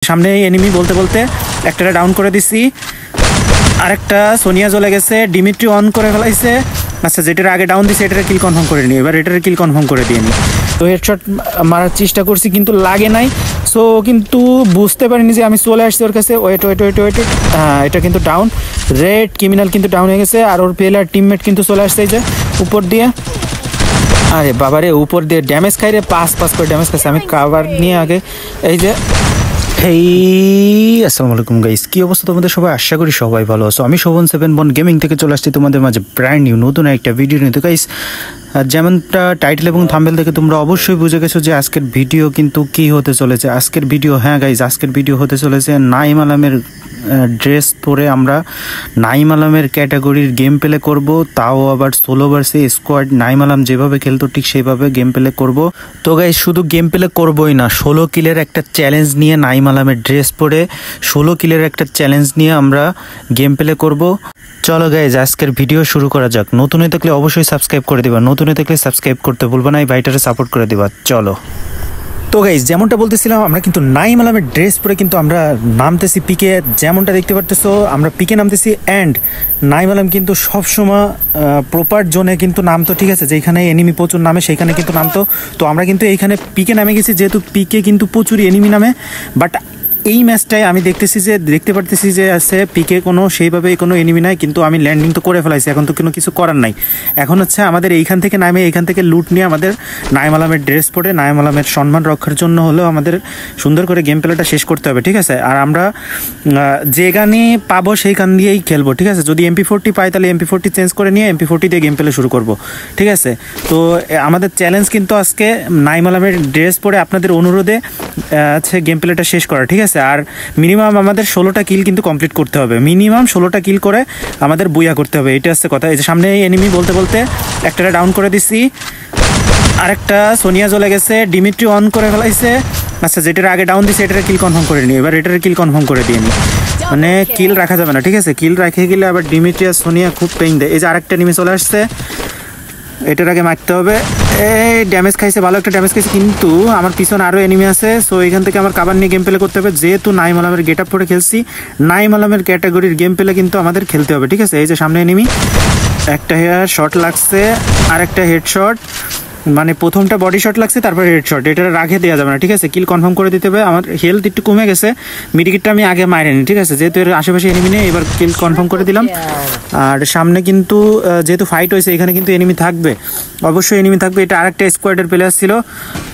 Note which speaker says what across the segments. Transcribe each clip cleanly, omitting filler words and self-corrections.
Speaker 1: সামনে এনিমি বলতে বলতে একটা ডাউন করে দিছি, আরেকটা সোনিয়া চলে গেছে, ডিমিট্রি অন করে ফেলাইছে। আচ্ছা, যেটার আগে ডাউন দিছে এটার কিল কনফার্ম করে নিই, এবার এটার কিল কনফার্ম করে দিয়ে নিই। তো হেডশট মারার চেষ্টা করছি কিন্তু লাগে নাই। সো কিন্তু বুঝতে পারিনি যে আমি চলে আসছি ওর কাছে। ওয়েট, হ্যাঁ, এটা কিন্তু ডাউন, রেড ক্রিমিনাল কিন্তু ডাউন হয়ে গেছে। আর ওর প্লেয়ার টিমমেট কিন্তু চলে আসছে এই যে উপর দিয়ে। আরে বাবারে, উপর দিয়ে ড্যামেজ খাই রে, পাঁচ করে ড্যামেজ খাইছে। আমি কাভার নিয়ে আগে এই যে আসসালামু আলাইকুম গাইস, কি অবস্থা তোমাদের সবাই? আশা করি সবাই ভালো আছো। আমি শোভন 7 বন গেমিং থেকে চলে আসছি তোমাদের মাঝে ব্র্যান্ড নিউ নতুন একটা ভিডিও নিয়ে। তো গাইস, যেমনটা টাইটেল এবং থাম্বনেল থেকে তোমরা অবশ্যই বুঝে গেছো যে আজকের ভিডিও কিন্তু কি হতে চলেছে। আজকের ভিডিও, হ্যাঁ গাইস, আজকের ভিডিও হতে চলেছে নাইম আলমের ড্রেস পরে আমরা নাইম আলমের ক্যাটাগরির গেম প্লে করব, তাও আবার solo versus squad. Naim Alam যেভাবে খেলতো ঠিক সেইভাবে গেম প্লে করব। তো গাইস, শুধু গেম প্লে করবোই না, 16 কিলের একটা চ্যালেঞ্জ নিয়ে নাইম আলমের ড্রেস পরে 16 কিলের একটা চ্যালেঞ্জ নিয়ে আমরা গেম প্লে করব। চলো গাইজ, আজকের ভিডিও শুরু করা যাক। নতুন হয়ে থাকলে অবশ্যই সাবস্ক্রাইব করে দিবা, নতুন হয়ে থাকলে সাবস্ক্রাইব করতে ভুলবো না, এই ভাইটারে সাপোর্ট করে দিবা। চলো। তো গাইজ, যেমনটা বলতেছিলাম, আমরা কিন্তু নাইম আলমের ড্রেস পরে কিন্তু আমরা নামতেছি পিকে। যেমনটা দেখতে পারতেছো, আমরা পিকে নামতেছি। অ্যান্ড নাইম আলম কিন্তু সবসময় প্রপার জোনে কিন্তু নামতো, ঠিক আছে, যেখানে এনিমি প্রচুর নামে সেইখানে কিন্তু নামতো। তো আমরা কিন্তু এইখানে পিকে নামে গেছি, যেহেতু পিকে কিন্তু প্রচুর এনিমি নামে। বাট এই ম্যাচটায় আমি দেখতে পারতেছি যে আছে পিকে কোনো সেইভাবে কোনো এনিমি নাই, কিন্তু আমি ল্যান্ডিং তো করে ফেলাইছি, এখন তো কোনো কিছু করার নাই। এখন হচ্ছে আমাদের এইখান থেকে নামে এইখান থেকে লুট নিয়ে আমাদের নাইম আলমের ড্রেস পরে নাইম আলমের সম্মান রক্ষার জন্য হলেও আমাদের সুন্দর করে গেম প্লেটা শেষ করতে হবে, ঠিক আছে। আর আমরা যে গানে পাবো সেই গান দিয়েই খেলবো, ঠিক আছে। যদি MP40 পাই তাহলে MP40 চেঞ্জ করে নিয়ে MP40 দিয়ে গেম প্লে শুরু করবো, ঠিক আছে। তো আমাদের চ্যালেঞ্জ কিন্তু আজকে নাইম আলমের ড্রেস পরে আপনাদের অনুরোধে আছে গেম প্লেটা শেষ করা, ঠিক আছে। আর মিনিমাম আমাদের 16টা কিল কিন্তু কমপ্লিট করতে হবে, মিনিমাম 16টা কিল করে আমাদের বুয়া করতে হবে, এটা হচ্ছে কথা। এই যে সামনে এনিমি বলতে বলতে একটা ডাউন করে দিছি, আরেকটা সোনিয়া চলে গেছে, ডিমিট্রি অন করে ফেলাইছে। আচ্ছা, যেটার আগে ডাউন দিছে এটার কিল কনফার্ম করে নিই, এবার এটার কিল কনফার্ম করে দিয়ে নিই। মানে কিল রাখা যাবে না, ঠিক আছে। কিল রেখে গেলে আবার ডিমিট্রি আর সোনিয়া খুব পেইন দেয়। এই যে আরেকটা এনিমি চলে আসছে, এটার আগে মারতে হবে। এই ড্যামেজ খাইছে, ভালো একটা ড্যামেজ খাইছে, কিন্তু আমার পিছনে আরও এনিমি আছে। সো এখান থেকে আমার কাবার নিয়ে গেম প্লে করতে হবে। যেহেতু নাইম আলমের গেট আপ পরে খেলছি, নাইম আলমের ক্যাটাগরির গেম প্লে কিন্তু আমাদের খেলতে হবে, ঠিক আছে। এই যে সামনে এনিমি, একটা হেয়ার শট লাগছে, আর একটা হেডশট, মানে প্রথমটা বডি শট লাগছে, তারপর হেডশট। এটা রাখে দেওয়া যাবে না, ঠিক আছে। কিল কনফার্ম করে দিতে হবে। আমার হেলথ একটু কমে গেছে, মিডিকেটটা আমি আগে মারিনি, ঠিক আছে। যেহেতু এর আশেপাশে এনিমি নেই, এবার কিল কনফার্ম করে দিলাম। আর সামনে কিন্তু যেহেতু ফাইট হয়েছে, এখানে কিন্তু এনিমি থাকবে, অবশ্যই এনিমি থাকবে। এটা আরেকটা স্কোয়াডের প্লেয়ার ছিল।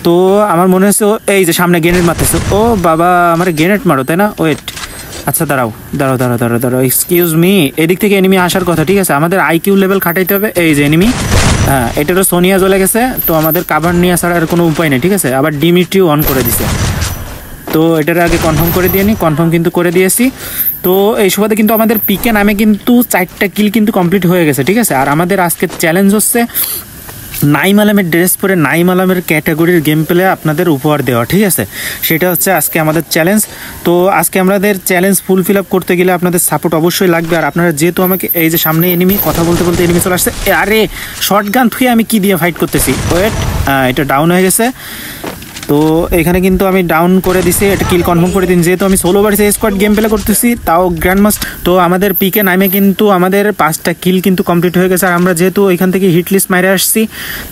Speaker 1: তো আমার মনে হচ্ছে এই যে সামনে গ্রেনেড মারতেছে। ও বাবা, আমার গ্রেনেড মারো, তাই না? ওয়েট, আচ্ছা দাঁড়াও, এক্সকিউজ মি, এদিক থেকে এনিমি আসার কথা, ঠিক আছে। আমাদের IQ লেভেল খাটাইতে হবে। এই যে এনিমি, হ্যাঁ, এটারও সোনিয়া চলে গেছে। তো আমাদের কাভার নিয়ে আসার আর কোনো উপায় নেই, ঠিক আছে। আবার ডিমিট্রিও অন করে দিছে। তো এটার আগে কনফার্ম করে দিয়ে নিই, কনফার্ম কিন্তু করে দিয়েছি। তো এই সুবাদে কিন্তু আমাদের পিকে নামে কিন্তু 4টা কিল কিন্তু কমপ্লিট হয়ে গেছে, ঠিক আছে। আর আমাদের আজকের চ্যালেঞ্জ হচ্ছে নাইম আলমের ড্রেস পরে নাইম আলমের ক্যাটাগরির গেম প্লে আপনাদের উপহার দেওয়া, ঠিক আছে। সেটা হচ্ছে আজকে আমাদের চ্যালেঞ্জ। তো আজকে আমাদের চ্যালেঞ্জ ফুলফিল আপ করতে গেলে আপনাদের সাপোর্ট অবশ্যই লাগবে। আর আপনারা যেহেতু আমাকে, এই যে সামনে এনিমি, কথা বলতে বলতে এনিমি চলে আসছে। আরে শর্ট গান থুয়ে আমি কি দিয়ে ফাইট করতেছি? ওয়েট, এটা ডাউন হয়ে গেছে। তো এখানে কিন্তু আমি ডাউন করে দিছি, এটা কিল কনফার্ম করে দিন। যেহেতু আমি solo versus squad game play করতেছি, তাও গ্র্যান্ড মাস্টার। তো আমাদের পিকে নামে কিন্তু আমাদের 5টা কিল কিন্তু কমপ্লিট হয়ে গেছে। আর আমরা যেহেতু ওইখান থেকে হিটলিস্ট মারে আসছি,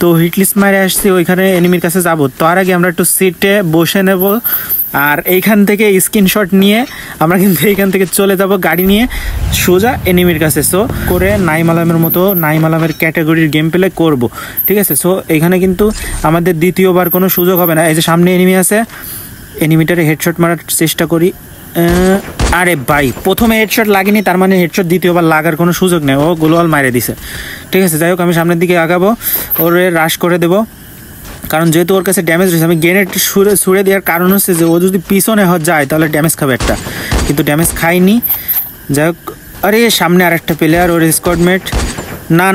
Speaker 1: তো হিটলিস্ট মারে আসছি, ওইখানে এনিমির কাছে যাবো। তার আগে আমরা একটু সিটে বসে নেব, আর এইখান থেকে স্ক্রিনশট নিয়ে আমরা কিন্তু এইখান থেকে চলে যাব গাড়ি নিয়ে সোজা এনিমির কাছে। সো করে নাইম আলমের মতো নাইম আলমের ক্যাটাগরির গেম প্লে করব, ঠিক আছে। সো এখানে কিন্তু আমাদের দ্বিতীয়বার কোনো সুযোগ হবে না। এই যে সামনে এনিমি আছে, এনিমিটারে হেডশট মারার চেষ্টা করি। আরে ভাই, প্রথমে হেডশট লাগেনি, তার মানে হেডশট দ্বিতীয়বার লাগার কোনো সুযোগ নেই, ও গোলওয়াল মারে দিছে, ঠিক আছে। যাই হোক, আমি সামনের দিকে আগাবো, ওরে রাশ করে দেবো। কারণ যেহেতু ওর কাছে ড্যামেজ রয়েছে, আমি গ্রেনেড ছুড়ে দেওয়ার কারণ হচ্ছে যে ও যদি পিছনে যায় তাহলে ড্যামেজ খাবে একটা, কিন্তু ড্যামেজ খাইনি। যাই হোক, আরে সামনে আরেকটা প্লেয়ার, ওর স্কোয়াডমেট। না,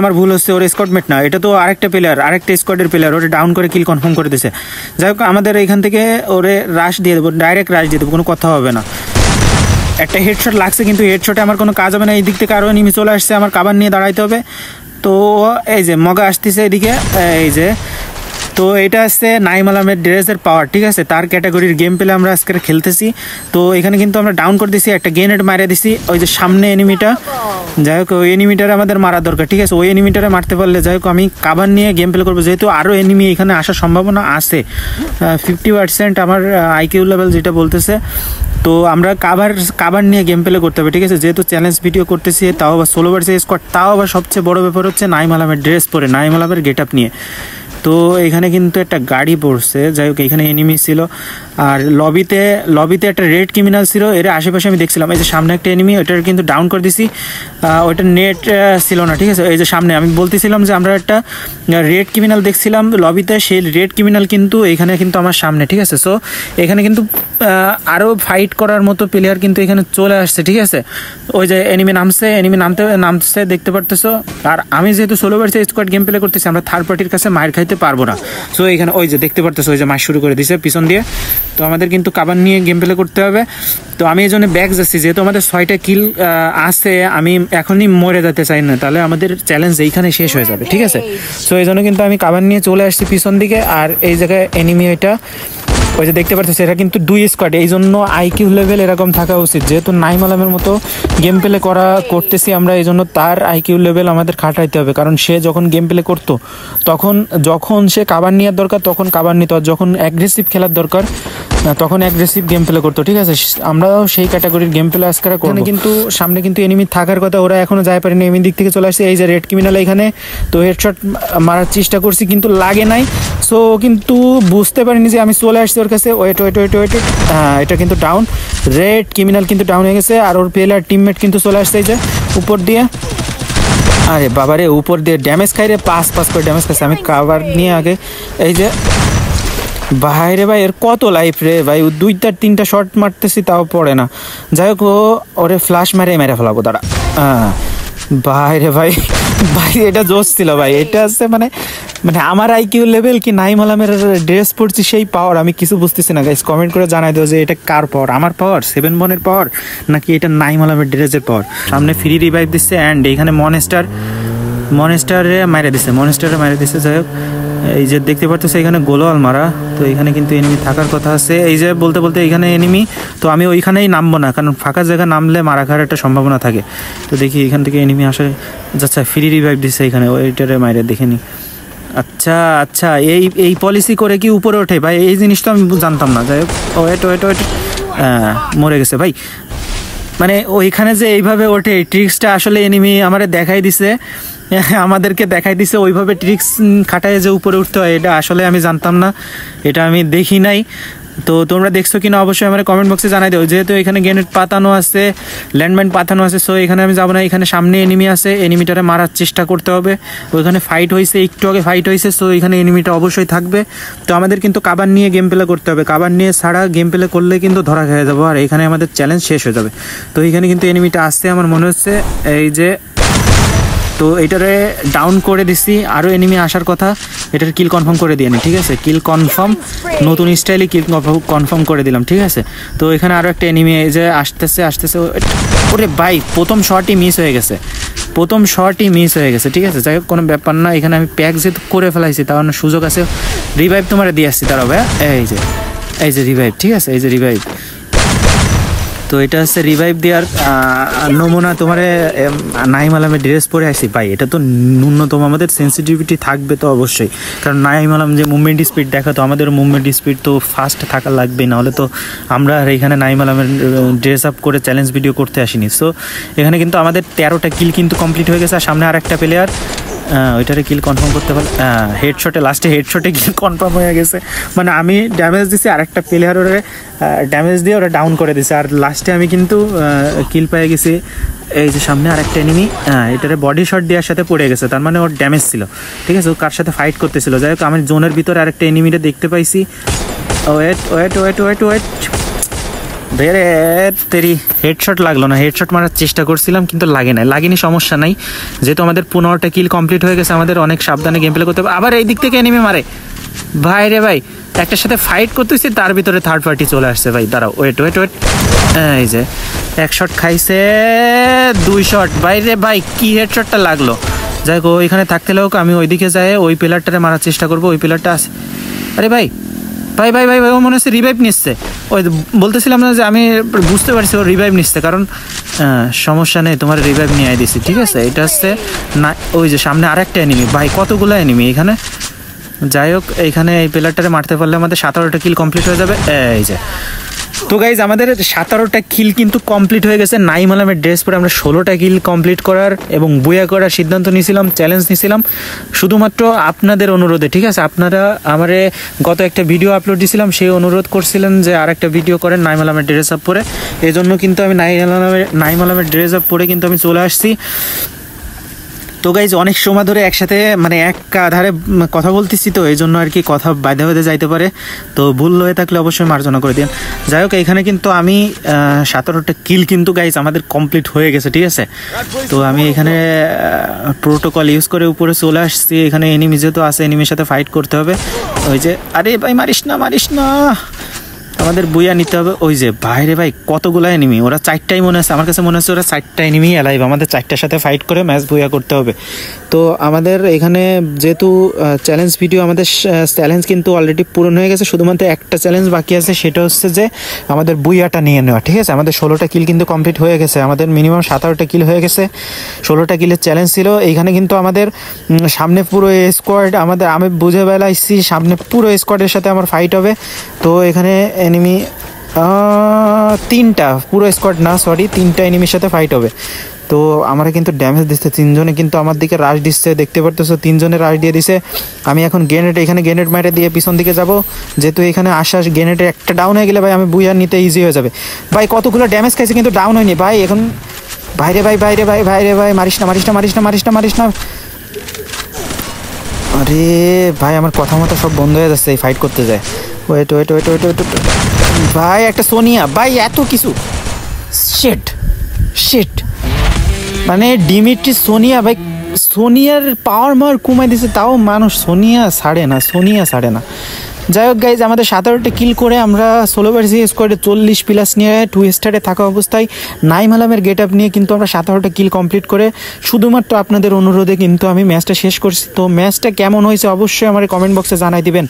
Speaker 1: আমার ভুল হচ্ছে, ওর স্কোয়াডমেট না, এটা তো আরেকটা প্লেয়ার, আরেকটা স্কোয়াডের প্লেয়ার। ওরে ডাউন করে কিল কনফার্ম করে দিয়েছে। যাই হোক, আমাদের এখান থেকে ওরে রাশ দিয়ে দেবো, ডাইরেক্ট রাশ দিয়ে দেবো, কোনো কথা হবে না। একটা হেডশট লাগছে, কিন্তু হেডশটে আমার কোনো কাজ হবে না। এই দিক থেকে আরও এনিমি চলে আসছে, আমার কাভার নিয়ে দাঁড়াইতে হবে। তো এই যে মগা আসতেছে এদিকে, এই যে তো এটা হচ্ছে নাইম আলমের ড্রেসের পাওয়ার, ঠিক আছে, তার ক্যাটাগরির গেম প্লে আমরা আজকে খেলতেছি। তো এখানে কিন্তু আমরা ডাউন করে দিছি, একটা গ্রেনেড মারিয়ে দিছি ওই যে সামনে এনিমিটা। যাই হোক ওই এনিমিটারে আমাদের মারা দরকার, ঠিক আছে, ওই এনিমিটারে মারতে পারলে যাই হোক আমি কাভার নিয়ে গেম প্লে করবো, যেহেতু আরও এনিমি এখানে আসার সম্ভাবনা আছে 50% আমার আইকিউ লেভেল যেটা বলতেছে। তো আমরা কাভার নিয়ে গেম প্লে করতে হবে, ঠিক আছে, যেহেতু চ্যালেঞ্জ ভিডিও করতেছি, তাও আবার সোলো ভার্সেস স্কোয়াড, তাও আবার সবচেয়ে বড় ব্যাপার হচ্ছে নাইম আলমের ড্রেস পরে, নাইম আলমের গেট আপ নিয়ে। তো এখানে কিন্তু একটা গাড়ি পড়ছে, যাই হোক এখানে এনিমি ছিল। আর লবিতে একটা রেড ক্রিমিনাল ছিল, এর আশেপাশে আমি দেখছিলাম, এই যে সামনে একটা এনিমি, ওইটার কিন্তু ডাউন করে দিছি, ওইটার নেট ছিল না, ঠিক আছে। এই যে সামনে আমি বলতেছিলাম যে আমরা একটা রেড ক্রিমিনাল দেখছিলাম লবিতে, সেই রেড ক্রিমিনাল কিন্তু এখানে কিন্তু আমার সামনে, ঠিক আছে। সো এখানে কিন্তু আরও ফাইট করার মতো প্লেয়ার কিন্তু এখানে চলে আসছে, ঠিক আছে। ওই যে এনিমি নামছে দেখতে পারতেছো। আর আমি যেহেতু solo versus squad game play করতেছি, আমরা থার্ড পার্টির কাছে মার খাইতে পারবো না। সো এখানে ওই যে দেখতে পারতেছো, ওই যে মার শুরু করে দিছে পিছন দিয়ে। তো আমাদের কিন্তু কাভার নিয়ে গেম প্লে করতে হবে। তো আমি এই জন্য ব্যাক যাচ্ছি, যেহেতু আমাদের 6টা কিল আছে, আমি এখনই মরে যেতে চাই না, তাহলে আমাদের চ্যালেঞ্জ এইখানে শেষ হয়ে যাবে, ঠিক আছে। সো এই জন্য কিন্তু আমি কাভার নিয়ে চলে আসছি পিছন দিকে। আর এই জায়গায় এনিমি এটা ওই যে দেখতে পাচ্ছি, এটা কিন্তু 2 স্কোয়াড, এই জন্য আইকিউ লেভেল এরকম থাকা উচিত। যেহেতু নাইম আলমের মতো গেম প্লে করতেছি আমরা, এই জন্য তার আইকিউ লেভেল আমাদের খাটাইতে হবে। কারণ সে যখন গেম প্লে করতো যখন সে কাভার নেওয়ার দরকার তখন কাভার নিত, আর যখন অ্যাগ্রেসিভ খেলার দরকার তখন অ্যাগ্রেসিভ গেম প্লে করতো, ঠিক আছে। আমরাও সেই ক্যাটাগরির গেম প্লে আজকে করব। কিন্তু সামনে কিন্তু এনিমি থাকার কথা, ওরা এখনো যায় পারেনি, এনিমি দিক থেকে চলে আসছে। এই যে রেড ক্রিমিনাল এখানে, তো হেডশট মারার চেষ্টা করছি কিন্তু লাগে নাই। সো কিন্তু বুঝতে পারিনি যে আমি চলে আসছি ওর কাছে। ওয়েট, হ্যাঁ এটা কিন্তু ডাউন, রেড ক্রিমিনাল কিন্তু ডাউন হয়ে গেছে। আর ওর প্লেয়ার টিমমেট কিন্তু চলে আসছে এই যে উপর দিয়ে। আরে বাবারে, উপর দিয়ে ড্যামেজ খাই রে, পাঁচ করে ড্যামেজ খাইছে। আমি কাভার নিয়ে আগে এই যে ভাই রে ভাই, এর কত লাইফ রে ভাই, 2-3টা শট মারতেছি তাও পড়ে না। যাই হোক ওরে ফ্লাশ মেরে ফেলাবো দাঁড়া। ভাই রে ভাই, এটা জোশ ছিল ভাই। এটা হচ্ছে মানে আমার আইকিউ লেভেল কি নাইম আলমের ড্রেস পড়ছি সেই পাওয়ার, আমি কিছু বুঝতেছি না। গাইস কমেন্ট করে জানাই দিও যে এটা কার পাওয়ার, আমার পাওয়ার, 7 বনের পাওয়ার, নাকি এটা নাইম আলমের ড্রেসের পাওয়ার। সামনে ফ্রি রিভাইভ দিচ্ছে, অ্যান্ড এইখানে মনেস্টারে মাইরে দিচ্ছে। যাই হোক এই যে দেখতে পারতেছে এখানে গোলওয়াল মারা। তো এখানে কিন্তু এনিমি থাকার কথা আছে। এই যে বলতে এখানে এনিমি, তো আমি ওইখানেই নামবো না, কারণ ফাঁকা জায়গা নামলে মারা খাওয়ার একটা সম্ভাবনা থাকে। তো দেখি এখান থেকে এনিমি আসে যাচ্ছে, ফ্রি রিভাইভ দিচ্ছে এখানে, ওইটারে মাইরে দেখে নি। আচ্ছা এই পলিসি করে কি উপরে ওঠে ভাই, এই জিনিসটা আমি জানতাম না। যাই হোক ওয়েট, মরে গেছে ভাই। মানে ওইখানে যে এইভাবে ওঠে, এই ট্রিক্সটা আসলে এনিমি আমাদেরকে দেখাই দিছে ওইভাবে ট্রিক্স খাটায় যে উপরে উঠতে হয়, এটা আসলে আমি জানতাম না, এটা আমি দেখি নাই। তো তোমরা দেখছো কিনা অবশ্যই আমার কমেন্ট বক্সে জানাই দিও। যেহেতু এখানে গ্রেনেড পাতানো আছে, ল্যান্ডমাইন পাতানো আছে, সো এখানে আমি যাবো না। এখানে সামনে এনিমি আছে, এনিমিটারে মারার চেষ্টা করতে হবে। ওইখানে ফাইট হয়েছে, একটু আগে ফাইট হয়েছে, সো এখানে এনিমিটা অবশ্যই থাকবে। তো আমাদের কিন্তু কাভার নিয়ে গেম প্লে করতে হবে, কাভার নিয়ে ছাড়া গেম প্লে করলে কিন্তু ধরা খেয়ে যাবো, আর এখানে আমাদের চ্যালেঞ্জ শেষ হয়ে যাবে। তো এখানে কিন্তু এনিমিটা আসছে আমার মনে হচ্ছে, এই যে। তো এটারে ডাউন করে দিছি, আরও এনিমি আসার কথা, এটার কিল কনফার্ম করে দিয়ে নি, ঠিক আছে। কিল কনফার্ম, নতুন স্টাইলে কিল কনফার্ম করে দিলাম, ঠিক আছে। তো এখানে আরও একটা এনিমি এই যে আসতেছে। ওরে ভাই, প্রথম শটই মিস হয়ে গেছে, ঠিক আছে। যাই হোক কোনো ব্যাপার না, এখানে আমি প্যাক যেহেতু করে ফেলাইছি, তার সুযোগ আছে। রিভাইভ তোমার দিয়ে আসছি, তারাও ভাই এই যে রিভাইভ, ঠিক আছে, এই যে রিভাইভ। তো এটা হচ্ছে রিভাইভ দেওয়ার নমুনা। তোমার নাইম আলমের ড্রেস পরে আসছি ভাই, এটা তো ন্যূনতম আমাদের সেন্সিটিভিটি থাকবে তো অবশ্যই, কারণ নাইম আলম যে মুভমেন্ট স্পিড দেখাতো, আমাদের মুভমেন্ট স্পিড তো ফাস্ট থাকা লাগবে, না হলে তো আমরা এখানে নাইম আলমের ড্রেস আপ করে চ্যালেঞ্জ ভিডিও করতে আসিনি। সো এখানে কিন্তু আমাদের 13টা কিল কিন্তু কমপ্লিট হয়ে গেছে, আর সামনে আর একটা প্লেয়ার, ওইটারে কিল কনফার্ম করতে পারলে, লাস্টে হেডশটে কিল কনফার্ম হয়ে গেছে। মানে আমি ড্যামেজ দিছি, আর একটা প্লেয়ার ওরে ড্যামেজ দিয়ে ওরা ডাউন করে দিছে, আর লাস্টে আমি কিন্তু কিল পেয়ে গেছি। এই যে সামনে আর একটা এনিমি, এটারে বডি শট দেওয়ার সাথে পড়ে গেছে, তার মানে ওর ড্যামেজ ছিল, ঠিক আছে। ও কার সাথে ফাইট করতেছিল। যাই হোক আমি জোনের ভিতরে আরেকটা এনিমিটা দেখতে পাইছি। ওয়েট বেরে তেরি, হেডশট লাগলো না, হেডশট মারার চেষ্টা করছিলাম কিন্তু লাগেনি, সমস্যা নাই। যেহেতু আমাদের 15টা কিল কমপ্লিট হয়ে গেছে, আমাদের অনেক সাবধানে গেম প্লে করতে হবে। আবার এই দিক থেকে এনিমি মারে ভাই রে ভাই, একটার সাথে ফাইট করতেছি, তার ভিতরে থার্ড পার্টি চলে আসছে ভাই। দাঁড়াও, ওয়েট, এই যে 1 শট খাইছে, 2 শট ভাই রে ভাই, কি হেডশটটা লাগলো। যাই হোক ওইখানে থাকতে হোক, আমি ওইদিকে যাই ওই পিলারটারে মারার চেষ্টা করবো। ওই পিলারটা আছে, আরে ভাই ভাই ভাই ভাই ভাই ও মনে হচ্ছে রিভাইভ নিচ্ছে। ওই বলতেছিলাম না যে আমি বুঝতে পারছি ও রিভাইভ নিচ্ছে, কারণ সমস্যা নেই, তোমার রিভাইভ নিয়ে দিছি, ঠিক আছে। এটা হচ্ছে না, ওই যে সামনে আরেকটা এনিমি, ভাই কতগুলো এনিমি এখানে। যাই হোক এইখানে এই প্লেয়ারটারে মারতে পারলে আমাদের 17টা কিল কমপ্লিট হয়ে যাবে। এই যে তো গাইজ আমাদের 17টা কিল কিন্তু কমপ্লিট হয়ে গেছে। নাইম আলমের ড্রেস পরে আমরা 16টা কিল কমপ্লিট করার এবং বুয়া করার সিদ্ধান্ত নিয়েছিলাম, চ্যালেঞ্জ নিয়েছিলাম শুধুমাত্র আপনাদের অনুরোধে, ঠিক আছে। আপনারা আমারে গত একটা ভিডিও আপলোড দিয়েছিলাম, সেই অনুরোধ করছিলেন যে আর একটা ভিডিও করেন নাইম আলমের ড্রেস আপ পরে। এই জন্য কিন্তু আমি নাইম আলমের ড্রেস আপ পরে কিন্তু আমি চলে আসছি। তো গাইজ অনেক সময় ধরে একসাথে মানে এক ধারে কথা বলতেছি, তো এই জন্য আর কি কথা বাধে বাধে যাইতে পারে, তো ভুল হয়ে থাকলে অবশ্যই মার্জনা করে দিন। যাই হোক এখানে কিন্তু আমি 17টা কিল কিন্তু গাইজ আমাদের কমপ্লিট হয়ে গেছে, ঠিক আছে। তো আমি এখানে প্রোটোকল ইউজ করে উপরে চলে আসছি। এখানে এনিমি যেহেতু আছে, এনিমির সাথে ফাইট করতে হবে। ওই যে আরে ভাই মারিস না মারিস না, আমাদের বুয়া নিতে হবে। ওই যে বাইরে ভাই কতগুলো এনিমি, ওরা 4টাই মনে আছে, আমার কাছে মনে হচ্ছে ওরা 4টা এনিমি অ্যালাইভ, আমাদের 4টার সাথে ফাইট করে ম্যাচ বুয়া করতে হবে। তো আমাদের এখানে যেহেতু চ্যালেঞ্জ ভিডিও, আমাদের চ্যালেঞ্জ কিন্তু অলরেডি পূরণ হয়ে গেছে, শুধুমাত্র একটা চ্যালেঞ্জ বাকি আছে, সেটা হচ্ছে যে আমাদের বুয়াটা নিয়ে নেওয়া, ঠিক আছে। আমাদের 16টা কিল কিন্তু কমপ্লিট হয়ে গেছে, আমাদের মিনিমাম 17টা কিল হয়ে গেছে, 16টা কিলের চ্যালেঞ্জ ছিল। এইখানে কিন্তু আমাদের সামনে পুরো স্কোয়াড, আমি বুঝে বেলাইছি সামনে পুরো স্কোয়াডের সাথে আমার ফাইট হবে। তো এখানে এনিমি 3টা, পুরো স্কোয়াড না সরি 3টা এনিমির সাথে ফাইট হবে। তো আমরা কিন্তু ড্যামেজ দিচ্ছে, 3জনে কিন্তু আমার দিকে রাশ দিচ্ছে, দেখতে পারতেছো 3জনে রাশ দিয়ে দিছে। আমি এখন গ্রেনেড, এখানে গ্রেনেড মারে দিয়ে পিছন দিকে যাব, যেহেতু এখানে আসার গ্রেনেডে একটা ডাউন হয়ে গেলে ভাই আমি বুয়া নিতে ইজি হয়ে যাবে। ভাই কতগুলো ড্যামেজ খাইছে কিন্তু ডাউন হয়নি ভাই। এখন বাইরে ভাই বাইরে ভাই বাইরে ভাই, মারিস না মারিস না মারিস না মারিস না মারিস না। আরে ভাই আমার কথা মতো সব বন্ধ হয়ে যাচ্ছে এই ফাইট করতে যায়। Wait wait wait wait wait ভাই একটা সোনিয়া, ভাই এত কিছু শিট শিট, মানে ডিমিট্রি সোনিয়া ভাই, সোনিয়ার পাওয়ার মার কমাই দিছে, তাও মানুষ সোনিয়া ছাড়ে না, সোনিয়া ছাড়ে না। যাই হোক গাইজ আমাদের 17টা কিল করে আমরা 16 ভার্সেস স্কোয়াডে 40 প্লাস নিয়ে 2 স্টারে থাকা অবস্থায় নাইম আলমের গেট আপ নিয়ে কিন্তু আমরা 17টা কিল কমপ্লিট করে শুধুমাত্র আপনাদের অনুরোধে কিন্তু আমি ম্যাচটা শেষ করছি। তো ম্যাচটা কেমন হয়েছে অবশ্যই আমার কমেন্ট বক্সে জানাই দিবেন।